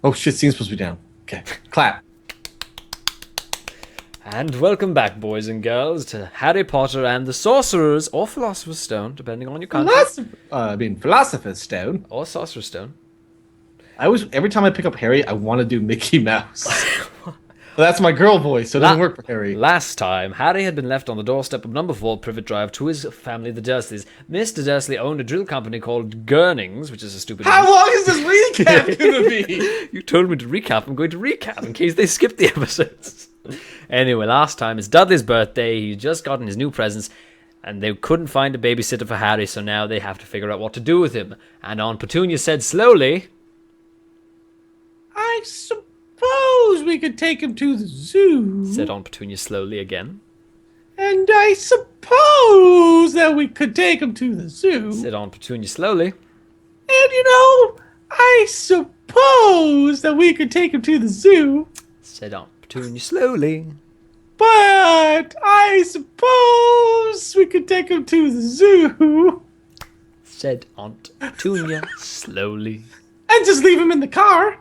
Oh shit, scene's supposed to be down. Okay, clap. And welcome back, boys and girls, to Harry Potter and the Sorcerer's or Philosopher's Stone, depending on your country. Philosopher's Stone. Or Sorcerer's Stone. Every time I pick up Harry, I want to do Mickey Mouse. But that's my girl voice, so it doesn't work for Harry. Last time, Harry had been left on the doorstep of number 4 Privet Drive to his family, the Dursleys. Mr. Dursley owned a drill company called Gurnings, which is a stupid How name. long is this recap going to be? You told me to recap. I'm going to recap in case they skipped the episodes. Anyway, last time, it's Dudley's birthday. He'd just gotten his new presents, and they couldn't find a babysitter for Harry, so now they have to figure out what to do with him. And Aunt Petunia said slowly, I suppose we could take him to the zoo. Said Aunt Petunia slowly again. And I suppose that we could take him to the zoo. Said Aunt Petunia slowly. And I suppose that we could take him to the zoo. Said Aunt Petunia slowly. But I suppose we could take him to the zoo. Said Aunt Petunia slowly. And just leave him in the car.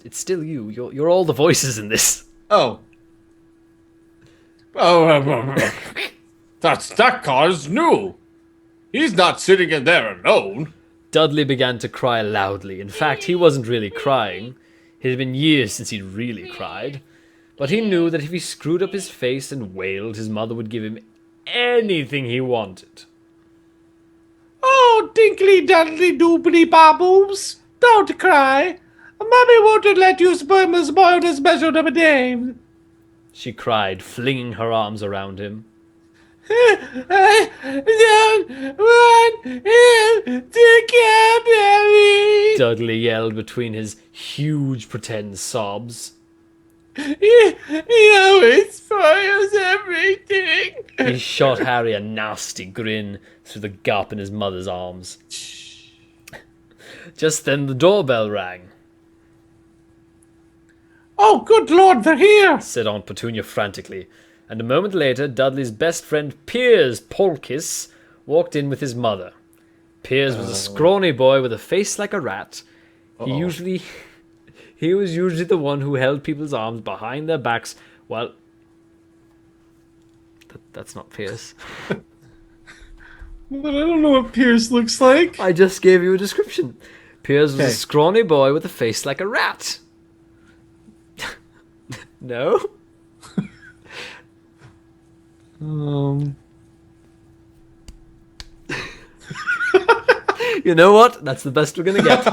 It's still you. You're all the voices in this. Oh. That car's new. He's not sitting in there alone. Dudley began to cry loudly. In fact, he wasn't really crying. It had been years since he'd really cried. But he knew that if he screwed up his face and wailed, his mother would give him anything he wanted. Oh, Dinkly Dudley Doobly Bobbles. Don't cry. Mommy won't let you spoil the special of a day. She cried, flinging her arms around him. I don't want him to get married. Dudley yelled between his huge pretend sobs. It spoils everything. He shot Harry a nasty grin through the gap in his mother's arms. Just then the doorbell rang. Oh, good Lord, they're here, said Aunt Petunia frantically. And a moment later, Dudley's best friend Piers Polkiss walked in with his mother. Piers was a scrawny boy with a face like a rat. He was usually the one who held people's arms behind their backs while... That's not Piers. But I don't know what Piers looks like. I just gave you a description. Piers was a scrawny boy with a face like a rat. No? You know what? That's the best we're gonna get.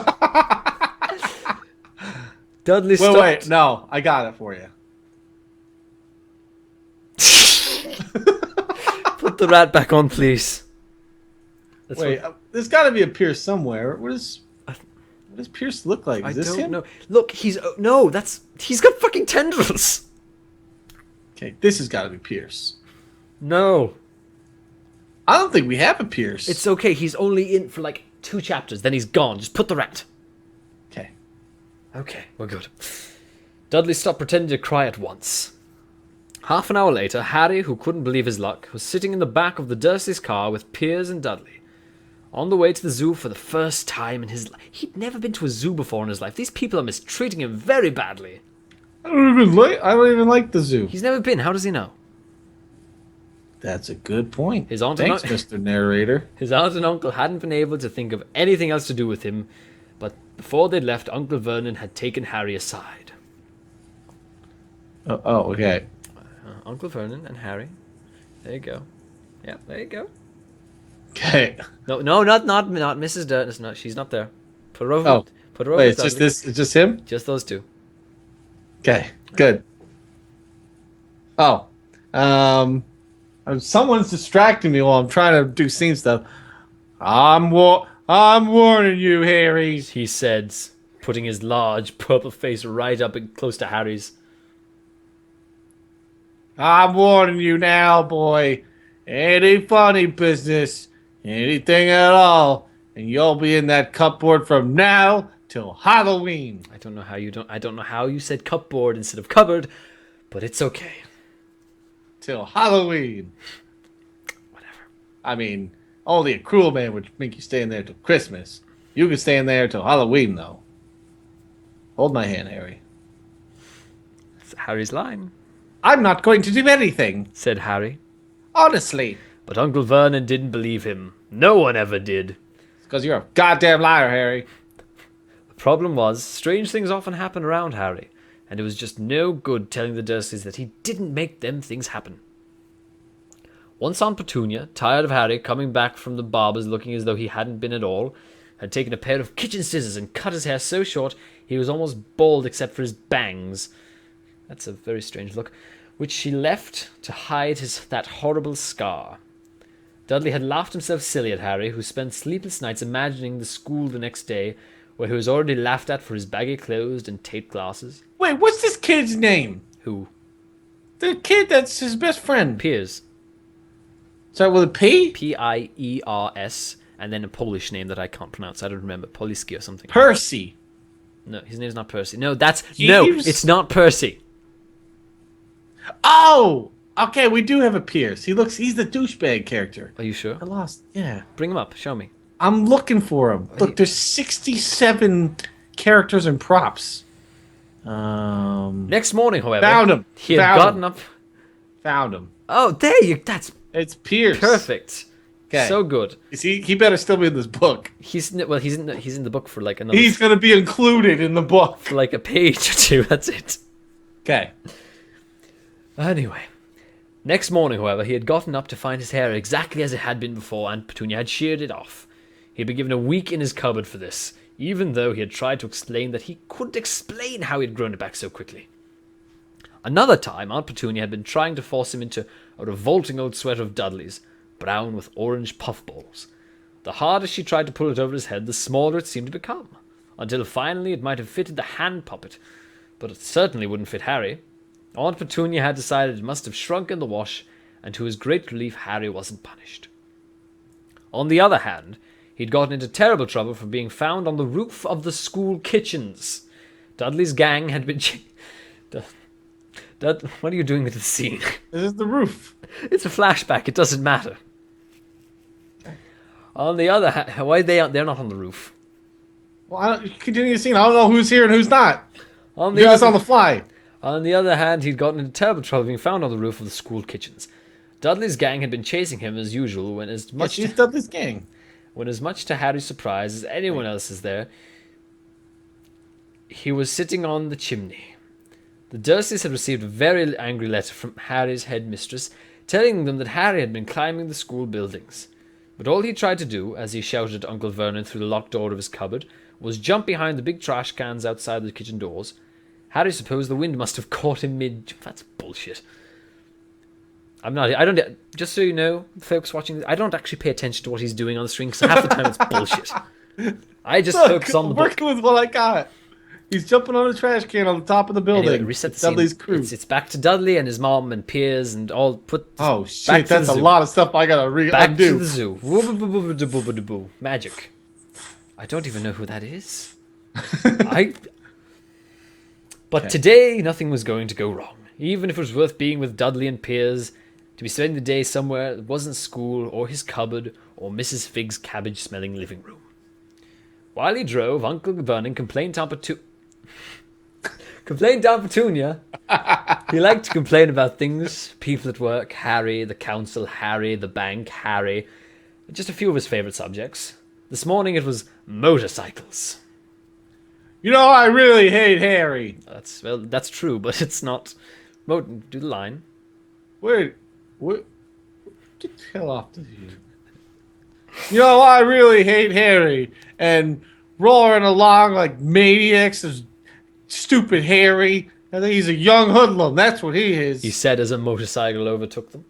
Dudley stopped. Wait, no, I got it for you. Put the rat back on, please. There's got to be a Pierce somewhere. What does Pierce look like? Is this him? Know. Look, he's got fucking tendrils. Okay, this has got to be Pierce. No. I don't think we have a Pierce. It's okay. He's only in for like 2 chapters. Then he's gone. Just put the rat. Okay. Okay, we're good. Dudley stopped pretending to cry at once. Half an hour later, Harry, who couldn't believe his luck, was sitting in the back of the Dursleys' car with Piers and Dudley. On the way to the zoo for the first time in his life. He'd never been to a zoo before in his life. These people are mistreating him very badly. I don't even like the zoo. He's never been. How does he know? That's a good point. Thanks, Mr. Narrator. His aunt and uncle hadn't been able to think of anything else to do with him, but before they'd left, Uncle Vernon had taken Harry aside. Okay. Uncle Vernon and Harry. There you go. Yeah, there you go. Okay. No, not Mrs. Durden. No, she's not there. Put her over. Put her over. Wait, it's just this. It's just him. Just those two. Okay. Good. Oh. Someone's distracting me while I'm trying to do scene stuff. I'm warning you, Harry. He said, putting his large purple face right up close to Harry's. I'm warning you now, boy. Any funny business, anything at all, and you'll be in that cupboard from now till Halloween. I don't know how you said cupboard instead of cupboard, but it's okay. Till Halloween. Whatever. I mean, only a cruel man would make you stay in there till Christmas. You can stay in there till Halloween, though. Hold my hand, Harry. It's Harry's line, I'm not going to do anything. said Harry. Honestly. But Uncle Vernon didn't believe him. No one ever did. It's because you're a goddamn liar, Harry. The problem was, strange things often happen around Harry, and it was just no good telling the Dursleys that he didn't make them things happen. Once Aunt Petunia, tired of Harry coming back from the barber's looking as though he hadn't been at all, had taken a pair of kitchen scissors and cut his hair so short he was almost bald except for his bangs. That's a very strange look, which she left to hide that horrible scar. Dudley had laughed himself silly at Harry, who spent sleepless nights imagining the school the next day, where he was already laughed at for his baggy clothes and Tate glasses. Wait, what's this kid's name? Who? The kid that's his best friend. Piers. Start with a P? Piers, and then a Polish name that I can't pronounce. I don't remember. Poliski or something. Percy. No, his name's not Percy. No, no, Jeeves? it's not Percy. Oh! Okay, we do have a Pierce. He's the douchebag character. Are you sure? I lost. Yeah. Bring him up. Show me. I'm looking for him. Look, there's 67 characters and props. Next morning, however, Found him. he had gotten up. Found him. Oh, there you. That's It's Pierce. perfect. Okay. So good. He better still be in this book. He's in the book for like another He's gonna be included in the book. for like a page or two. That's it. Okay. Anyway, next morning, however, he had gotten up to find his hair exactly as it had been before Aunt Petunia had sheared it off. He had been given a week in his cupboard for this, even though he had tried to explain that he couldn't explain how he had grown it back so quickly. Another time, Aunt Petunia had been trying to force him into a revolting old sweater of Dudley's, brown with orange puffballs. The harder she tried to pull it over his head, the smaller it seemed to become, until finally it might have fitted the hand puppet, but it certainly wouldn't fit Harry. Aunt Petunia had decided it must have shrunk in the wash, and to his great relief, Harry wasn't punished. On the other hand, he'd gotten into terrible trouble for being found on the roof of the school kitchens. Dudley's gang had been... what are you doing with the scene? This is the roof. It's a flashback, it doesn't matter. On the other hand, why they're not on the roof? Well, continue the scene. I don't know who's here and who's not. On Do this on the fly. On the other hand, he'd gotten into terrible trouble being found on the roof of the school kitchens. Dudley's gang had been chasing him as usual when as much He's Dudley's gang. when as much to Harry's surprise as anyone else's there, he was sitting on the chimney. The Dursleys had received a very angry letter from Harry's headmistress telling them that Harry had been climbing the school buildings. But all he tried to do, as he shouted at Uncle Vernon through the locked door of his cupboard, was jump behind the big trash cans outside the kitchen doors. Harry supposed the wind must have caught him mid... That's bullshit. Just so you know, folks watching this, I don't actually pay attention to what he's doing on the screen, because half the time it's bullshit. I just focus on the book. Working with what I got. He's jumping on a trash can on the top of the building. Anyway, reset the Dudley's scene. crew. It's back to Dudley and his mom and Piers and all put... Oh, back shit. to That's the a zoo. lot of stuff I gotta Back undo. to the zoo. Woo-boo-boo-boo-boo-boo-boo. Magic. I don't even know who that is. But today, nothing was going to go wrong. Even if it was worth being with Dudley and Piers, to be spending the day somewhere that wasn't school, or his cupboard, or Mrs. Fig's cabbage-smelling living room. While he drove, Uncle Vernon complained to Aunt Petunia. He liked to complain about things, people at work, Harry, the council, Harry, the bank, Harry, just a few of his favourite subjects. This morning it was motorcycles. You know, I really hate Harry. That's true, but it's not... Do the line. Wait, what? Get the hell off this here. You know, I really hate Harry. And roaring along like maniacs is stupid Harry. I think he's a young hoodlum. That's what he is. He said as a motorcycle overtook them.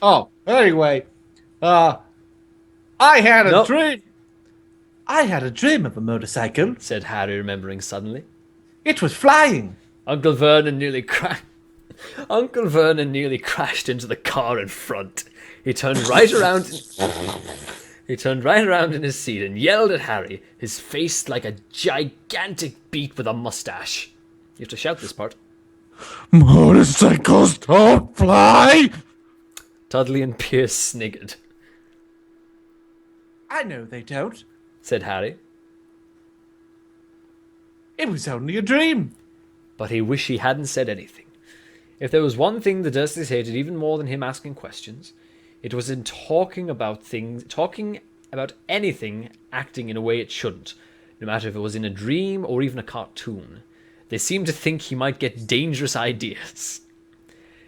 Oh, anyway. I had a Nope. dream. I had a dream of a motorcycle. Said Harry, remembering suddenly. It was flying. Uncle Vernon nearly crashed into the car in front. He turned right around in his seat and yelled at Harry, his face like a gigantic beak with a mustache. You have to shout this part. Motorcycles don't fly! Dudley and Pierce sniggered. I know they don't. Said Harry. It was only a dream. But he wished he hadn't said anything. If there was one thing the Dursleys hated even more than him asking questions, it was in talking about anything acting in a way it shouldn't, no matter if it was in a dream or even a cartoon. They seemed to think he might get dangerous ideas.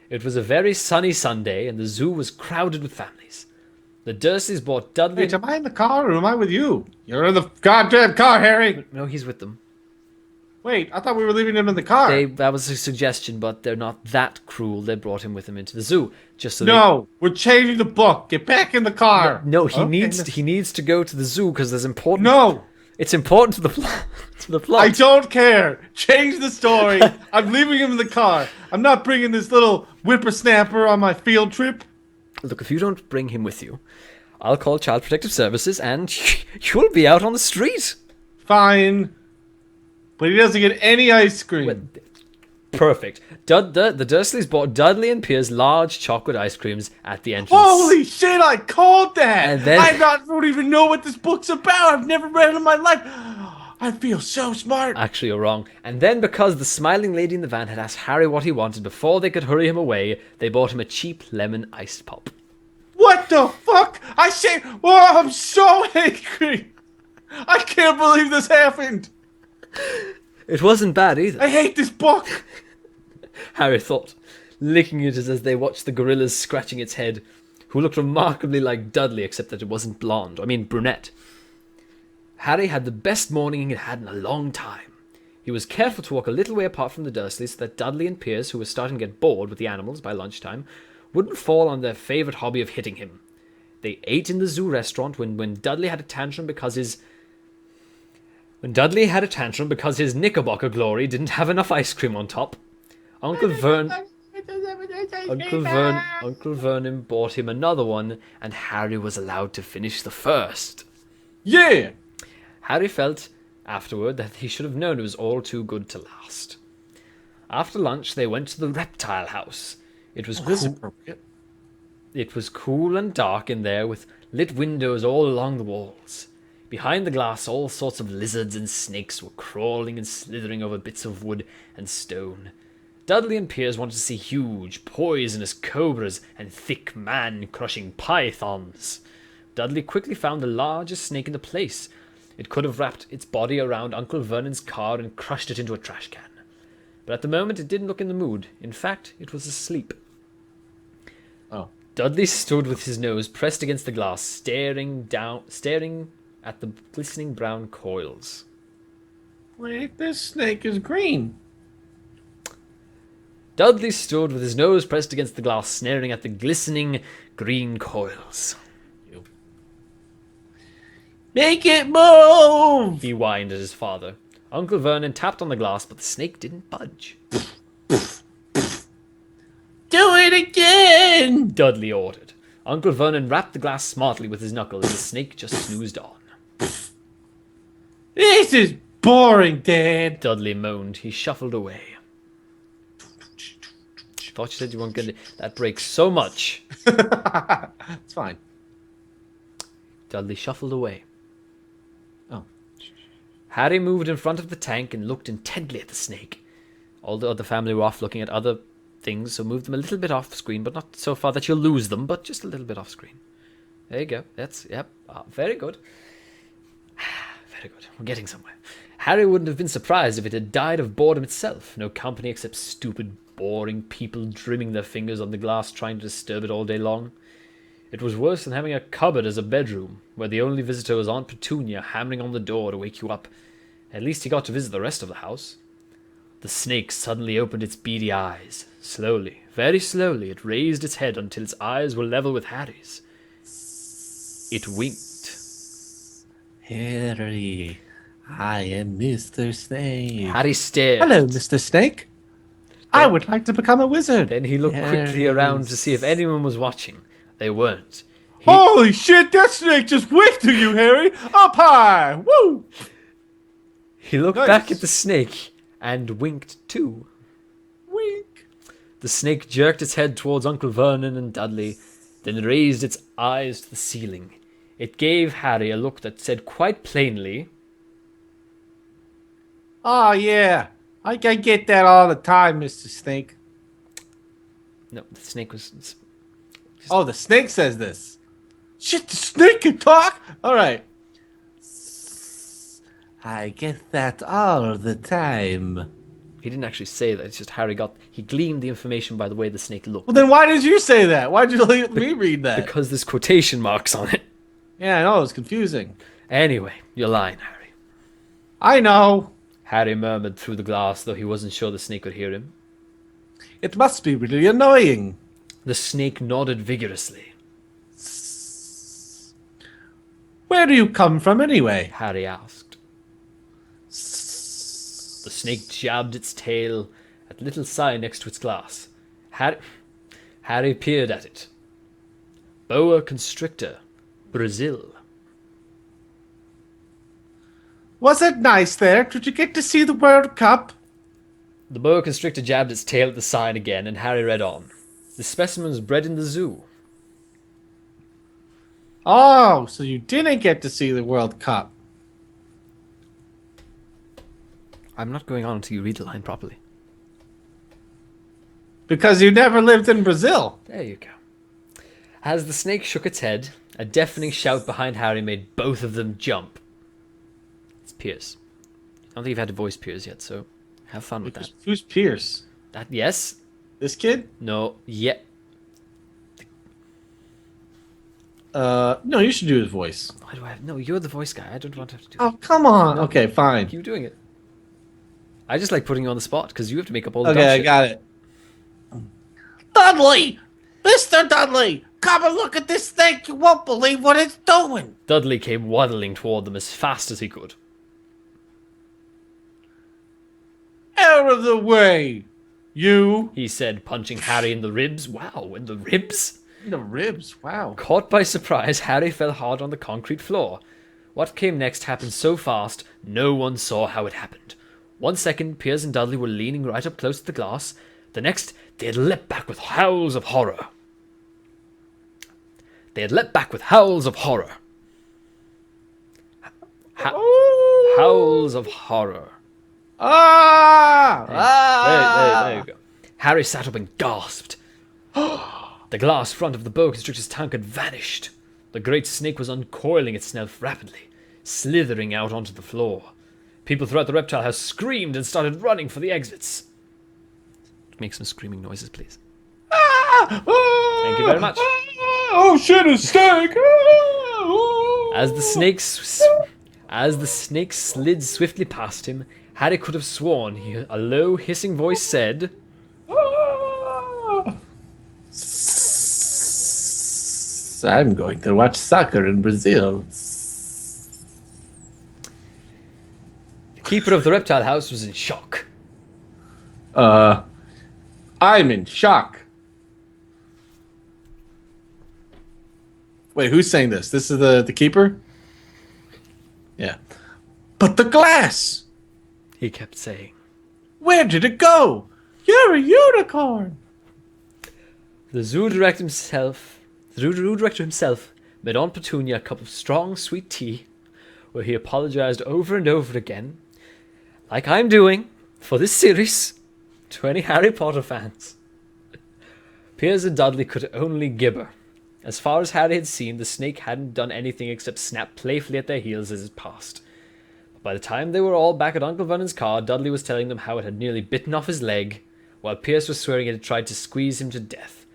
It was a very sunny Sunday, and the zoo was crowded with families. The Dursleys brought Dudley... Wait, am I in the car or am I with you? You're in the goddamn car, Harry! No, he's with them. Wait, I thought we were leaving him in the car. That was a suggestion, but they're not that cruel. They brought him with them into the zoo. Just so No, we're changing the book. Get back in the car. No, he needs to go to the zoo because there's important... No! It's important to the plot. To the plot. I don't care. Change the story. I'm leaving him in the car. I'm not bringing this little whippersnapper on my field trip. Look, if you don't bring him with you, I'll call Child Protective Services and you'll be out on the street. Fine. But he doesn't get any ice cream. Well, perfect. The Dursleys bought Dudley and Pierce large chocolate ice creams at the entrance. Holy shit, I called that! And then- I don't even know what this book's about. I've never read it in my life. I feel so smart. Actually, you're wrong. And then, because the smiling lady in the van had asked Harry what he wanted before they could hurry him away, they bought him a cheap lemon iced pop. What the fuck? I say, oh, I'm so angry. I can't believe this happened. It wasn't bad either, I hate this book. Harry thought, licking it as they watched the gorillas scratching its head, who looked remarkably like Dudley except that it wasn't blonde. I mean brunette. Harry had the best morning he had had in a long time. He was careful to walk a little way apart from the Dursleys so that Dudley and Pierce, who were starting to get bored with the animals by lunchtime, wouldn't fall on their favourite hobby of hitting him. They ate in the zoo restaurant when Dudley had a tantrum because his Knickerbocker glory didn't have enough ice cream on top. Uncle Vernon bought him another one, and Harry was allowed to finish the first. Yeah. Harry felt afterward that he should have known it was all too good to last. After lunch, they went to the reptile house. It was appropriate. It was cool and dark in there, with lit windows all along the walls. Behind the glass, all sorts of lizards and snakes were crawling and slithering over bits of wood and stone. Dudley and Pierce wanted to see huge, poisonous cobras and thick, man-crushing pythons. Dudley quickly found the largest snake in the place. It could have wrapped its body around Uncle Vernon's car and crushed it into a trash can. But at the moment, it didn't look in the mood. In fact, it was asleep. Oh. Dudley stood with his nose pressed against the glass, staring at the glistening brown coils. Wait, this snake is green. Dudley stood with his nose pressed against the glass, staring at the glistening green coils. Make it move! He whined at his father. Uncle Vernon tapped on the glass, but the snake didn't budge. Do it again! Dudley ordered. Uncle Vernon rapped the glass smartly with his knuckle, and the snake just snoozed on. This is boring, Dad. Dudley moaned. He shuffled away. Thought you said you weren't going to... That breaks so much. It's fine. Dudley shuffled away. Oh. Harry moved in front of the tank and looked intently at the snake. All the other family were off looking at other things, so move them a little bit off screen, but not so far that you'll lose them, but just a little bit off screen. There you go. Very good. Very good. We're getting somewhere. Harry wouldn't have been surprised if it had died of boredom itself. No company except stupid, boring people drumming their fingers on the glass trying to disturb it all day long. It was worse than having a cupboard as a bedroom, where the only visitor was Aunt Petunia hammering on the door to wake you up. At least he got to visit the rest of the house. The snake suddenly opened its beady eyes. Slowly, very slowly, it raised its head until its eyes were level with Harry's. It winked. Harry, I am Mr. Snake. Harry stared. Hello, Mr. Snake. I would like to become a wizard. Then he looked quickly around to see if anyone was watching. They weren't. Holy shit, that snake just winked to you, Harry! Up high! Woo! He looked back at the snake and winked too. Wink. The snake jerked its head towards Uncle Vernon and Dudley, then raised its eyes to the ceiling. It gave Harry a look that said quite plainly, Oh, yeah. I get that all the time, Mr. Snake. no, the snake was... Oh, the snake says this. Shit, the snake can talk? All right. I get that all the time. He didn't actually say that. It's just he gleaned the information by the way the snake looked. Well, then why did you say that? Why did you let me read that? Because there's quotation marks on it. Yeah, I know. It was confusing. Anyway, you're lying, Harry. I know. Harry murmured through the glass, though he wasn't sure the snake could hear him. It must be really annoying. The snake nodded vigorously. Where do you come from anyway? Harry asked. The snake jabbed its tail at the little sign next to its glass. Harry peered at it. Boa constrictor, Brazil. Was it nice there? Did you get to see the World Cup? The boa constrictor jabbed its tail at the sign again, and Harry read on. The specimen was bred in the zoo. Oh, so you didn't get to see the World Cup. I'm not going on until you read the line properly. Because you never lived in Brazil. There you go. As the snake shook its head, a deafening shout behind Harry made both of them jump. It's Pierce. I don't think you've had to voice Pierce yet, so have fun with that. Who's Pierce? That yes? This kid? No, yeah. No, you should do his voice. Why do I have... No, you're the voice guy. I don't want to have to do Oh, come on. Okay, fine. Keep doing it. I just like putting you on the spot, because you have to make up all the Okay, dumb I shit. got it. Dudley! Mr. Dudley! Come and look at this thing. You won't believe what it's doing. Dudley came waddling toward them as fast as he could. Out of the way, you. He said, punching Harry in the ribs. Wow, in the ribs? The ribs, wow. Caught by surprise, Harry fell hard on the concrete floor. What came next happened so fast, no one saw how it happened. 1 second, Piers and Dudley were leaning right up close to the glass. The next, they had leapt back with howls of horror. Howls of horror. There you go. Harry sat up and gasped. The glass front of the boa constrictor's tank had vanished. The great snake was uncoiling itself rapidly, slithering out onto the floor. People throughout the reptile house screamed and started running for the exits. Make some screaming noises, please. Thank you very much. Oh shit, a snake! As the snake slid swiftly past him, Harry could have sworn a low, hissing voice said, I'm going to watch soccer in Brazil. The keeper of the reptile house was in shock. I'm in shock. Wait, who's saying this? This is the keeper? Yeah. But the glass! He kept saying. Where did it go? You're a unicorn! The zoo director himself made Aunt Petunia a cup of strong, sweet tea, where he apologized over and over again, like I'm doing for this series, to any Harry Potter fans. Piers and Dudley could only gibber. As far as Harry had seen, the snake hadn't done anything except snap playfully at their heels as it passed. But by the time they were all back at Uncle Vernon's car, Dudley was telling them how it had nearly bitten off his leg, while Piers was swearing it had tried to squeeze him to death.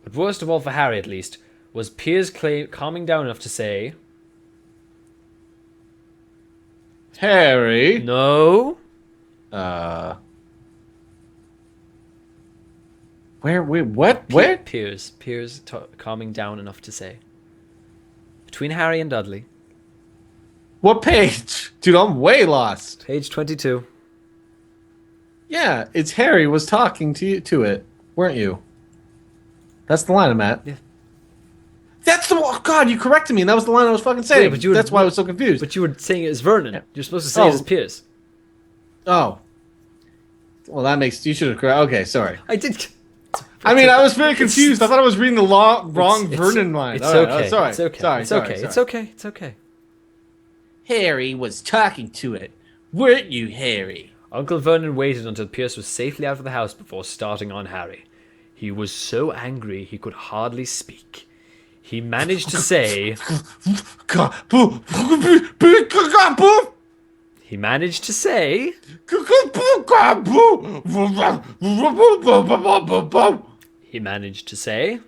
But worst of all, for Harry at least, was Piers calming down enough to say, Harry? No. What? Where? Piers calming down enough to say. Between Harry and Dudley. What page? Dude, I'm way lost. Page 22. Yeah, it's Harry was talking to it, weren't you? That's the line I'm at. Yeah. That's the one. Oh, God, you corrected me, and that was the line I was fucking saying. Yeah, but that's why I was so confused. But you were saying it as Vernon. Yeah. You're supposed to say it as Piers. Oh. Well, that makes... You should have corrected... Okay, sorry. I did... I mean, I was very confused. I thought I was reading the wrong Vernon line. It's All right, okay. sorry. It's okay. Sorry, it's sorry, okay. sorry. It's okay. It's okay. Harry was talking to it. Weren't you, Harry? Uncle Vernon waited until Pierce was safely out of the house before starting on Harry. He was so angry he could hardly speak. He managed to say... He managed to say... He managed to say...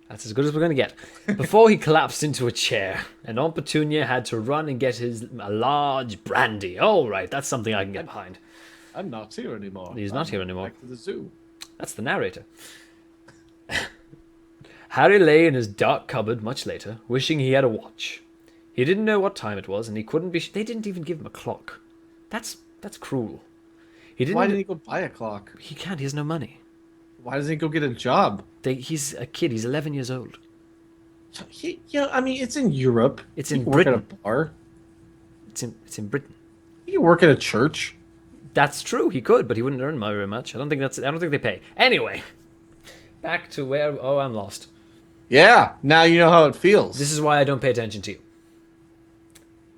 That's as good as we're going to get. Before he collapsed into a chair, and Aunt Petunia had to run and get a large brandy. All right, that's something I can get behind. I'm not here anymore. He's not here anymore. Back to the zoo. That's the narrator. Harry lay in his dark cupboard much later, wishing he had a watch. He didn't know what time it was, and he couldn't be... They didn't even give him a clock. That's cruel. Why didn't he go buy a clock? He can't. He has no money. Why doesn't he go get a job? He's a kid. He's 11 years old. Yeah, I mean, it's in Europe. It's You in can Britain. Work at a bar. It's in Britain. You can work at a church. That's true. He could, but he wouldn't earn very much. I don't think they pay. Anyway, back to where... Oh, I'm lost. Yeah, now you know how it feels. This is why I don't pay attention to you.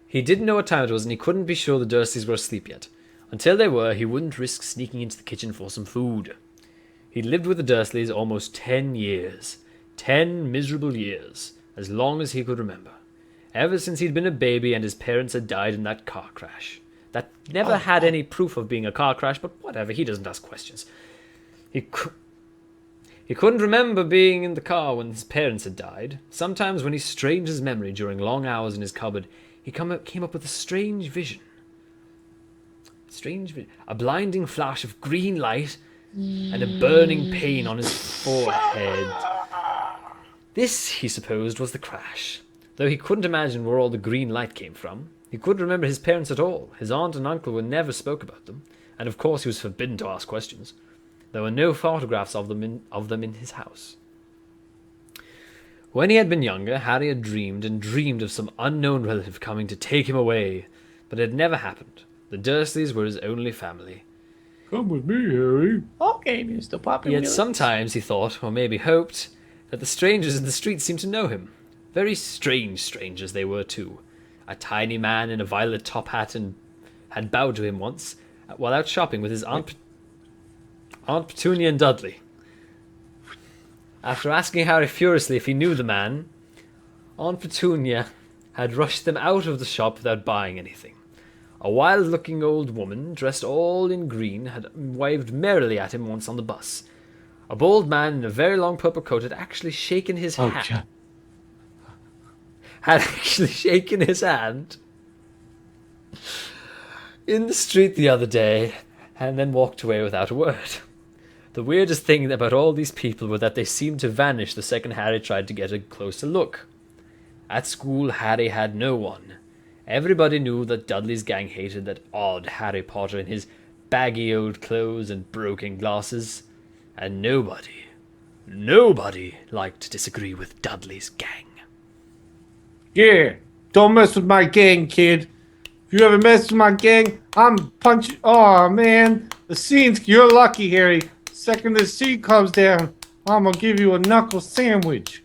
He didn't know what time it was, and he couldn't be sure the Dursleys were asleep yet. Until they were, he wouldn't risk sneaking into the kitchen for some food. He'd lived with the Dursleys almost 10 years. 10 miserable years. As long as he could remember. Ever since he'd been a baby and his parents had died in that car crash. That never had any proof of being a car crash, but whatever, he doesn't ask questions. He couldn't remember being in the car when his parents had died. Sometimes when he strained his memory during long hours in his cupboard, he came up with a strange vision. A blinding flash of green light and a burning pain on his forehead. This, he supposed, was the crash. Though he couldn't imagine where all the green light came from. He couldn't remember his parents at all. His aunt and uncle never spoke about them. And of course he was forbidden to ask questions. There were no photographs of them in his house. When he had been younger, Harry had dreamed and dreamed of some unknown relative coming to take him away. But it had never happened. The Dursleys were his only family. Come with me, Harry. Okay, Mr. Poppy. Yet sometimes he thought, or maybe hoped, that the strangers in the street seemed to know him. Very strange strangers they were too. A tiny man in a violet top hat had bowed to him once, while out shopping with his Aunt Petunia and Dudley. After asking Harry furiously if he knew the man, Aunt Petunia had rushed them out of the shop without buying anything. A wild-looking old woman, dressed all in green, had waved merrily at him once on the bus. A bald man in a very long purple coat had actually shaken his hand. Had actually shaken his hand in the street the other day, and then walked away without a word. The weirdest thing about all these people were that they seemed to vanish the second Harry tried to get a closer look. At school, Harry had no one. Everybody knew that Dudley's gang hated that odd Harry Potter in his baggy old clothes and broken glasses. And nobody liked to disagree with Dudley's gang. Yeah, don't mess with my gang, kid. If you ever mess with my gang, I'm punching. Oh, man. The scene's... You're lucky, Harry. Second the scene comes down, I'm gonna give you a knuckle sandwich.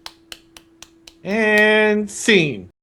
And scene.